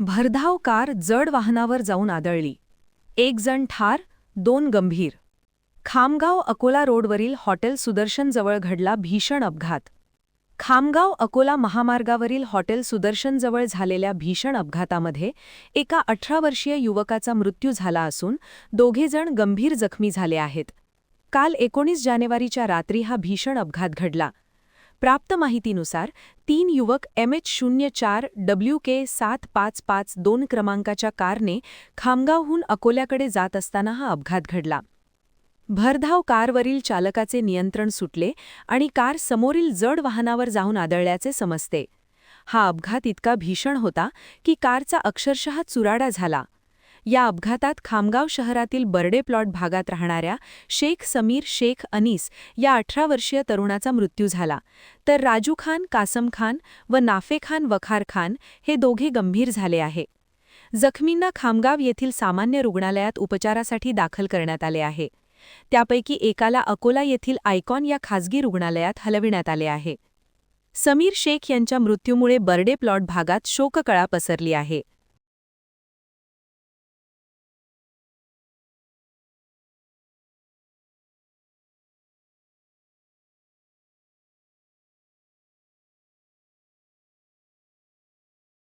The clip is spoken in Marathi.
भरधाव कार जड वाहनावर जाऊन आदळली. एक जण ठार, 2 गंभीर. खामगाव अकोला रोडवरील हॉटेल सुदर्शनजवळ घडला भीषण अपघात. खामगाव अकोला महामार्गावरील हॉटेल सुदर्शनजवळ झालेल्या भीषण अपघातामध्ये एका 18 वर्षीय युवकाचा मृत्यू झाला असून दोघेजण गंभीर जखमी झाले आहेत. काल 19 जानेवारीच्या रात्री हा भीषण अपघात घडला. प्राप्त माहितीनुसार 3 युवक MH04 WK 7552 क्रमांकाच्या कारने खामगावहून अकोल्याकडे जात असताना हा अपघात घडला. भरधाव कारवरील चालकाचे नियंत्रण सुटले आणि कार समोरील जड वाहनावर जाऊन आदळल्याचे समजते. हा अपघात इतका भीषण होता की कारचा अक्षरशः चुराडा झाला. या अपघातात खामगाव शहरातील बर्डे प्लॉट भागात राहणाऱ्या शेख समीर शेख अनीस या 18 वर्षीय तरुणाचा मृत्यू झाला, तर राजू खान कासम खान व नाफे खान वखार खान हे दोघे गंभीर झाले आहे. जखमींना खामगाव येथील सामान्य रुग्णालयात उपचारासाठी दाखल करण्यात आले आहे. त्यापैकी एकाला अकोला येथील आयकॉन या खाजगी रुग्णालयात हलविण्यात आले आहे. समीर शेख यांच्या मृत्यूमुळे बर्डे प्लॉट भागात शोककळा पसरली आहे.